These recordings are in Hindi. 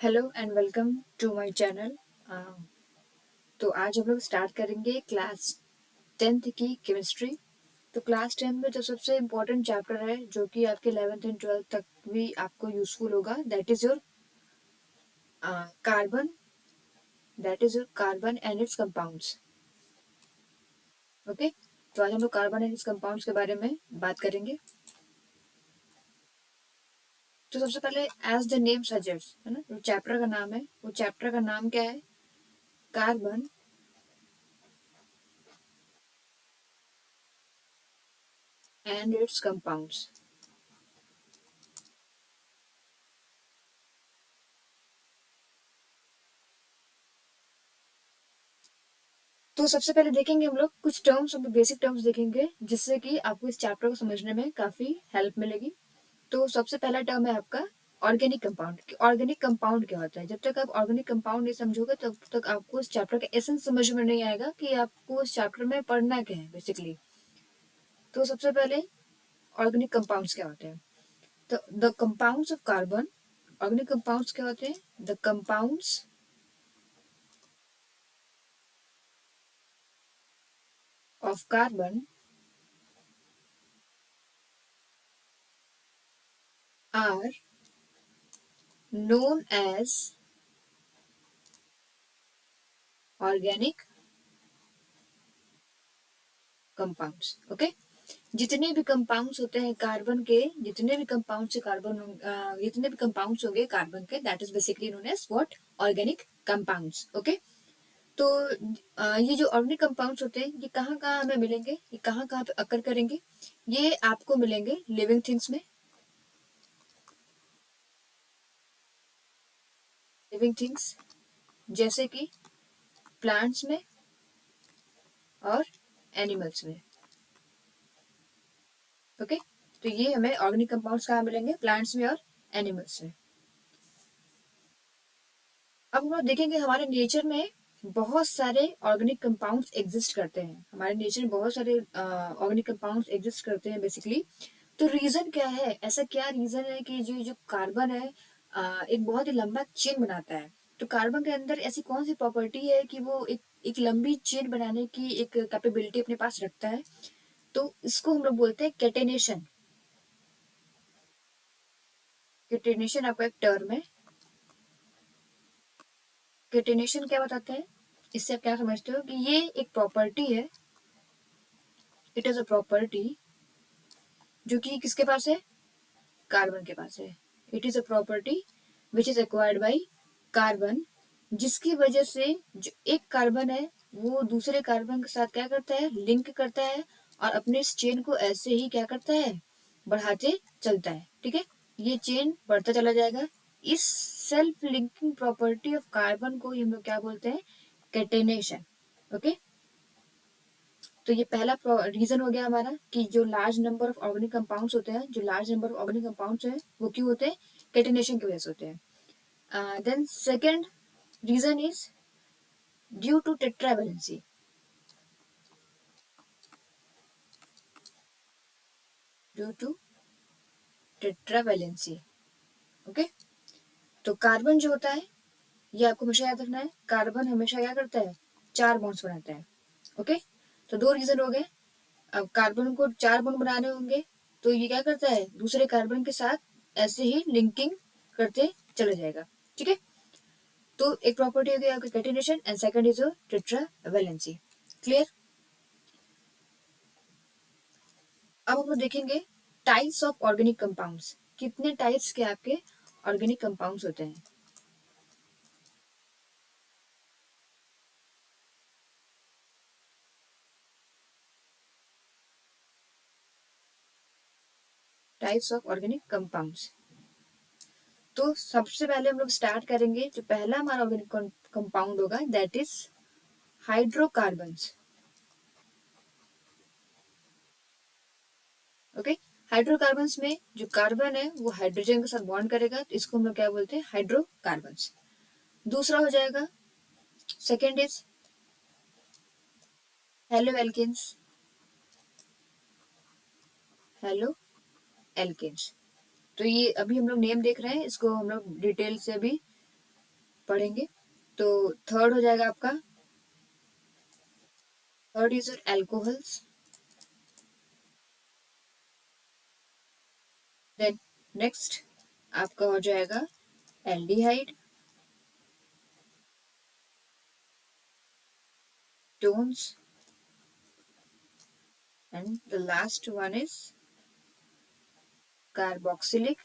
Hello and welcome to my channel. तो आज हम लोग स्टार्ट करेंगे क्लास 10th की केमिस्ट्री। तो क्लास 10th में जो सबसे इम्पोर्टेंट चैप्टर है जो कि आपके 11th एंड 12th तक भी आपको यूजफुल होगा, carbon that is your carbon and it's compounds. Okay, तो आज हम लोग कार्बन एंड इट्स कंपाउंड्स के बारे में बात करेंगे। तो सबसे पहले एज द नेम सजेस्ट, है ना, जो चैप्टर का नाम है वो चैप्टर का नाम क्या है? Carbon and it's compounds. तो सबसे पहले देखेंगे हम लोग कुछ टर्म्स, बेसिक टर्म्स देखेंगे जिससे कि आपको इस चैप्टर को समझने में काफी हेल्प मिलेगी। तो सबसे पहला टर्म है आपका ऑर्गेनिक कंपाउंड। ऑर्गेनिक कंपाउंड क्या होता है? जब तक आप ऑर्गेनिक कंपाउंड नहीं समझोगे तब तक आपको इस चैप्टर का एसेंस समझ में नहीं आएगा कि आपको इस चैप्टर में पढ़ना क्या है बेसिकली। तो सबसे पहले ऑर्गेनिक कंपाउंड्स क्या होते हैं? तो the compounds of carbon, organic compounds क्या होते हैं? The compounds of carbon are known as organic compounds. Okay, जितने भी कंपाउंड्स होते हैं कार्बन के, जितने भी कंपाउंड्स कार्बन, जितने भी कंपाउंड्स होंगे कार्बन के, that is basically known as what? Organic compounds. Okay, तो ये जो ऑर्गेनिक कंपाउंड्स होते हैं ये कहाँ कहाँ हमें मिलेंगे, ये कहाँ कहाँ पे अकर करेंगे? ये आपको मिलेंगे लिविंग थिंग्स में, लिविंग थिंग्स जैसे कि प्लांट्स में और एनिमल्स में। ओके, तो ये हमें ऑर्गेनिक कंपाउंड्स कहाँ मिलेंगे? प्लांट्स में और एनिमल्स में। अब हम लोग देखेंगे हमारे नेचर में बहुत सारे ऑर्गेनिक कंपाउंड्स एग्जिस्ट करते हैं। हमारे नेचर में बहुत सारे ऑर्गेनिक कंपाउंड्स एग्जिस्ट करते हैं बेसिकली। तो रीजन क्या है? ऐसा क्या रीजन है कि जो जो कार्बन है एक बहुत ही लंबा चेन बनाता है? तो कार्बन के अंदर ऐसी कौन सी प्रॉपर्टी है कि वो एक लंबी चेन बनाने की एक कैपेबिलिटी अपने पास रखता है? तो इसको हम लोग बोलते हैं केटेनेशन। केटेनेशन आपका एक टर्म है। केटेनेशन क्या बताता है? इससे आप क्या समझते हो कि ये एक प्रॉपर्टी है, इट इज अ प्रॉपर्टी जो कि किसके पास है? कार्बन के पास है। It is a property which is acquired by carbon, जिसकी वजह से जो एक कार्बन है वो दूसरे कार्बन के साथ क्या करता है? लिंक करता है और अपने इस चेन को ऐसे ही क्या करता है? बढ़ाते चलता है। ठीक है, ये चेन बढ़ता चला जाएगा। इस self linking property of carbon को हम लोग क्या बोलते हैं? कैटेनेशन। ओके, तो ये पहला रीजन हो गया हमारा कि जो large number of organic compounds होते हैं, जो large number of organic compounds हैं वो क्यों होते हैं? कैटेनेशन की वजह से होते हैं। Then second reason is due to tetravalency. Due to tetravalency. Okay, तो कार्बन जो होता है ये आपको हमेशा याद रखना है, कार्बन हमेशा क्या करता है? चार बॉन्ड्स बनाता है। ओके, तो दो रीजन हो गए। अब कार्बन को चार बॉन्ड बनाने होंगे तो ये क्या करता है? दूसरे कार्बन के साथ ऐसे ही लिंकिंग करते चले जाएगा। ठीक है, तो एक प्रॉपर्टी हो गई आपकी catenation and second is tetravalency. Clear? अब हम लोग देखेंगे टाइप्स ऑफ ऑर्गेनिक कंपाउंड्स। कितने टाइप्स के आपके ऑर्गेनिक कंपाउंड्स होते हैं? Types of organic compounds. तो सबसे पहले हम लोग स्टार्ट करेंगे, जो पहला हमारा ऑर्गेनिक कंपाउंड होगा that is hydrocarbons. Okay, hydrocarbons में जो कार्बन है वो हाइड्रोजन के साथ बॉन्ड करेगा तो इसको हम लोग क्या बोलते हैं? हाइड्रोकार्बन्स। दूसरा हो जाएगा, second is halo alkanes. Halo alkanes. तो ये अभी हम लोग नेम देख रहे हैं, इसको हम लोग डिटेल से अभी पढ़ेंगे। तो थर्ड हो जाएगा आपका, third is alcohols. Then next आपका हो जाएगा aldehyde, tones, and the last one is carboxylic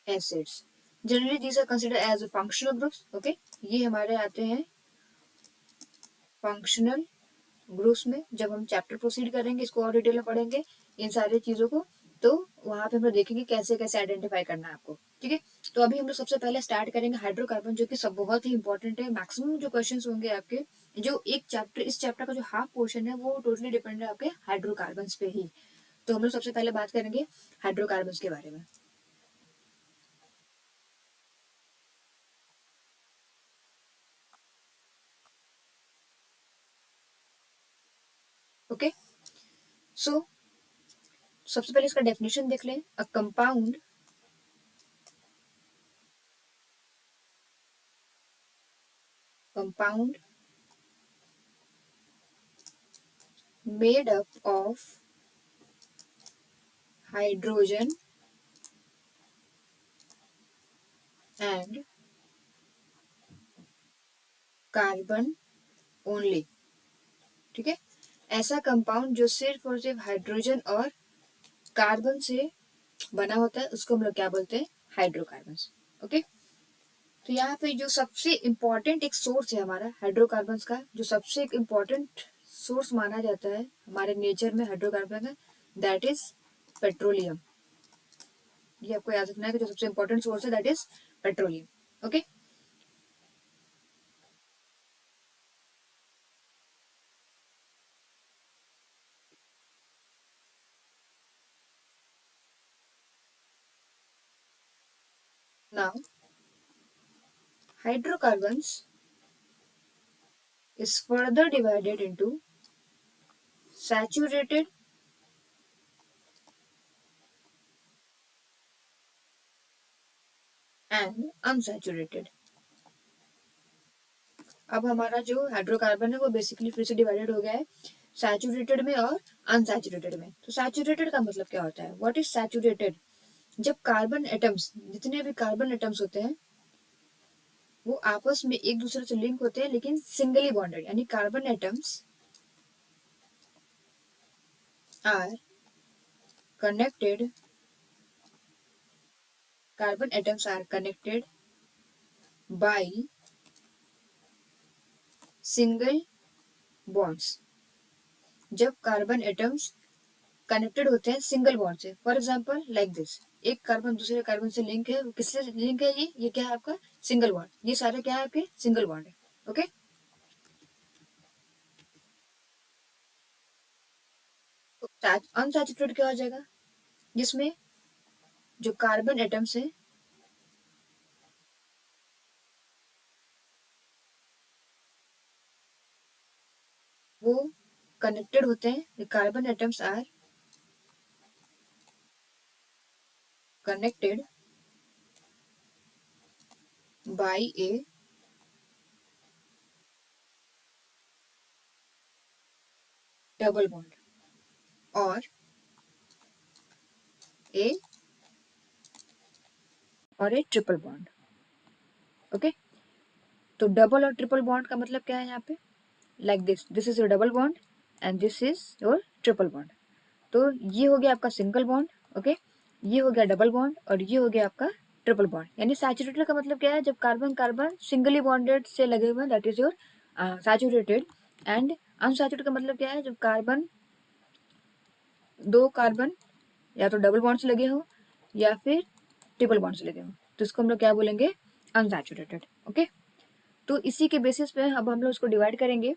acids. Generally these are consider as functional groups. Okay, ये हमारे आते हैं फंक्शनल ग्रुप्स में। जब हम चैप्टर प्रोसीड करेंगे, इसको और डिटेल में पढ़ेंगे इन सारी चीजों को, तो वहां पे हम लोग देखेंगे कैसे कैसे आइडेंटिफाई करना है आपको। ठीक है, तो अभी हम लोग सबसे पहले स्टार्ट करेंगे हाइड्रोकार्बन, जो कि सब बहुत ही इंपॉर्टेंट है। मैक्सिमम जो क्वेश्चंस होंगे आपके, जो एक चैप्टर, इस चैप्टर का जो हाफ पोर्शन है वो टोटली डिपेंड है आपके हाइड्रोकार्बन पे ही। तो हम लोग सबसे पहले बात करेंगे हाइड्रोकार्बन के बारे में। ओके, सो सबसे पहले इसका डेफिनेशन देख लें। A compound compound made up of hydrogen and carbon only. ठीक है, ऐसा कंपाउंड जो सिर्फ और सिर्फ हाइड्रोजन और कार्बन से बना होता है, उसको हम लोग क्या बोलते हैं? हाइड्रोकार्बन्स। ओके, तो यहाँ पे जो सबसे इम्पोर्टेंट एक सोर्स है हमारा हाइड्रोकार्बन्स का, जो सबसे एक इम्पोर्टेंट सोर्स माना जाता है हमारे नेचर में हाइड्रोकार्बन का, दैट इज पेट्रोलियम। ये आपको याद रखना है कि जो सबसे इम्पोर्टेंट सोर्स है that is petroleum. Okay, now hydrocarbons is further divided into saturated and unsaturated। अब हमारा जो हाइड्रोकार्बन है वो बेसिकली फिर से डिवाइडेड हो गया है सैचुरेटेड में और अनसैचुरेटेड में। तो सैचुरेटेड का मतलब क्या होता है? What is saturated? जब कार्बन एटम्स, जितने भी कार्बन एटम्स होते हैं, वो आपस में एक दूसरे से लिंक होते हैं लेकिन सिंगली बॉन्डेड, यानी carbon atoms are connected, carbon atoms are connected by single bonds. जब कार्बन एटम्स कनेक्टेड होते हैं सिंगल बॉन्ड से, फॉर एग्जाम्पल लाइक दिस, एक कार्बन दूसरे कार्बन से लिंक है, किससे लिंक है? ये क्या है आपका? Single bond. ये सारे क्या है आपके? सिंगल बॉन्ड है। ओके, तो अनसैचुरेटेड क्या हो जाएगा? जिसमें जो कार्बन एटम्स है वो कनेक्टेड होते हैं, carbon atoms are connected by a double bond और ए ट्रिपल बॉन्ड। ओके, तो डबल और ट्रिपल बॉन्ड का मतलब क्या है यहाँ पे? Like this is your double bond and this is your triple bond. तो ये हो गया आपका सिंगल बॉन्ड। ओके, ये हो गया डबल बॉन्ड और ये हो गया आपका ट्रिपल बॉन्ड। यानी सैचुरेटेड का मतलब क्या है? जब कार्बन कार्बन सिंगली बॉन्डेड से लगे हुए हैं, that is your saturated. And unsaturated का मतलब क्या है? जब कार्बन, दो कार्बन या तो डबल बॉन्ड से लगे हो या फिर ट्रिपल बॉन्ड से लगे हो, तो इसको हम लोग क्या बोलेंगे? अनसैचुरेटेड। ओके, तो इसी के बेसिस पे अब हम लोग इसको डिवाइड करेंगे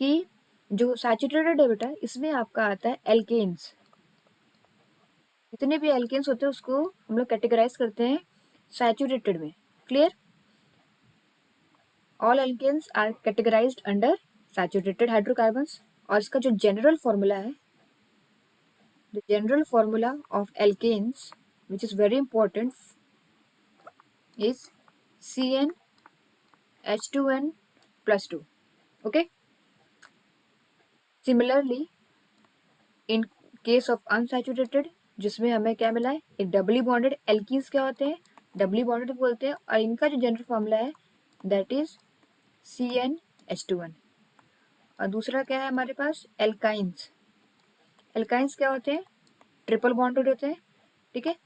कि जो सैचुरेटेड है बेटा, इसमें आपका आता है एल्केन्स। जितने भी एल्केन्स होते हैं उसको हम लोग कैटेगराइज करते हैं सैचुरेटेड में। Clear? All alkanes are categorised under saturated hydrocarbons. और इसका जो जनरल फॉर्मूला है, the general formula of alkanes which is very important, is CnH2n+2. Okay. Similarly, in case of unsaturated, जिसमें हमें क्या मिला है, एक डबली बॉन्डेड एल्कीन्स क्या होते हैं, डबली बॉन्डेड बोलते हैं, और इनका जो जनरल फॉर्मूला है दैट इज CnH2n। और दूसरा क्या है हमारे पास, एल्काइंस। एल्काइंस क्या होते हैं, ट्रिपल बॉन्डेड होते हैं, ठीक है।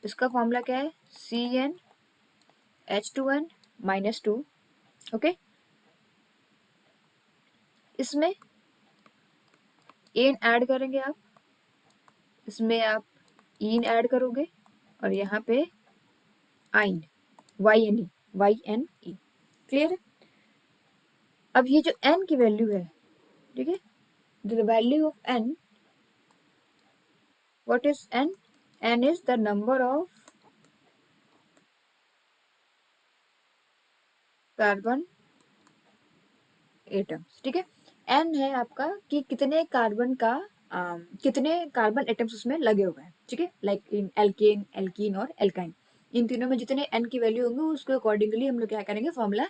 इसका फॉर्मूला क्या है, CnH2n-2। ओके, इसमें एन ऐड करेंगे आप, इसमें आप इन ऐड करोगे, और यहाँ पे आइन, YNE। क्लियर है। अब ये जो n की वैल्यू है, ठीक है, the value of n, what is n? n is the number of carbon atoms, ठीक है। n है आपका कि कितने कार्बन का कितने कार्बन एटम्स उसमें लगे हुए हैं, ठीक है, लाइक इन एल्केन, एल्कीन और एल्काइन, इन तीनों में जितने n की वैल्यू होंगे उसके अकॉर्डिंगली हम लोग क्या करेंगे, फॉर्मूला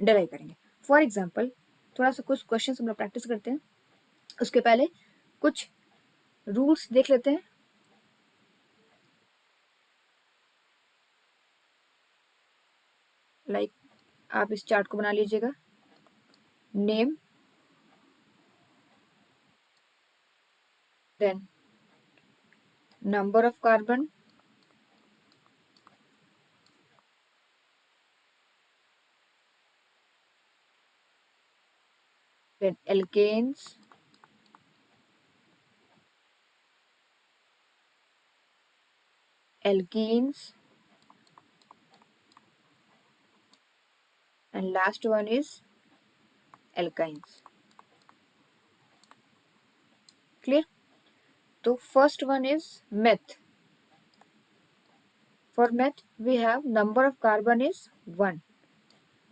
डिराइव करेंगे। फॉर एग्जाम्पल, थोड़ा सा कुछ क्वेश्चन हम लोग प्रैक्टिस करते हैं, उसके पहले कुछ रूल्स देख लेते हैं। लाइक आप इस चार्ट को बना लीजिएगा, name, then number of carbon, then alkanes, alkenes, and last one is alkynes. Clear? So first one is meth. For meth we have number of carbon is 1.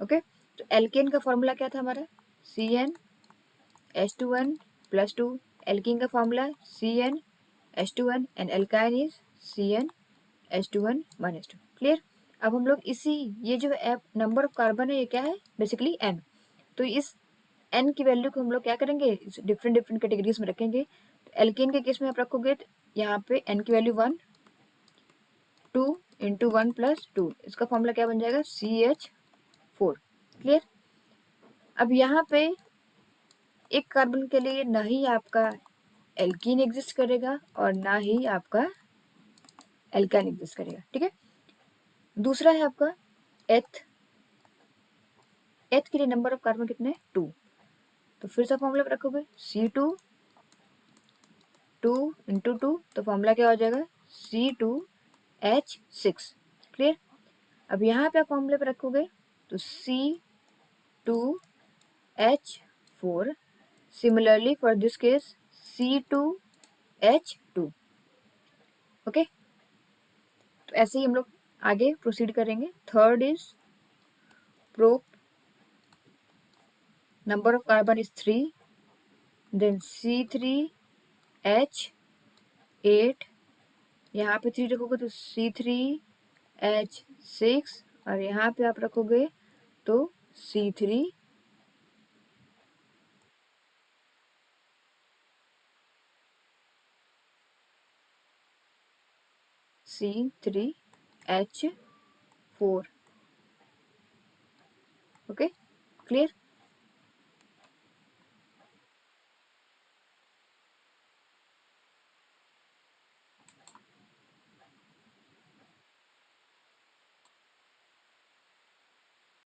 Okay, तो alkane का फॉर्मूला क्या था हमारा, CnH2n+2। alkene का formula CnH2n and alkyne is CnH2n-2। Clear. अब हम लोग इसी, ये जो नंबर ऑफ कार्बन है ये क्या है, बेसिकली n। तो इस n की वैल्यू को हम लोग क्या करेंगे, डिफरेंट डिफरेंट कैटेगरीज में रखेंगे। तो एल्केन के केस में आप रखोगे तो यहाँ पे n की वैल्यू 1, 2 × 1+2, इसका फॉर्मूला क्या बन जाएगा, CH4। क्लियर। अब यहाँ पे एक कार्बन के लिए ना ही आपका एल्कीन एग्जिस्ट करेगा और ना ही आपका एल्काइन एग्जिस्ट करेगा, ठीक है। दूसरा है आपका एथ। एथ के लिए नंबर ऑफ कार्बन कितने, 2। तो फिर से फॉर्मूला रखोगे C2, 2 × 2, तो फॉर्मूला क्या हो जाएगा, C2H6। क्लियर। अब यहाँ पे आप फॉर्मूले पे रखोगे तो C2H4। Similarly for this case C2H2। Okay, तो ऐसे ही हम लोग आगे प्रोसीड करेंगे। Third is prop, number of carbon is 3, then C3H8, यहाँ पे 3 रखोगे तो C3H6, और यहाँ पे आप रखोगे तो C3 C3H4। Okay, clear.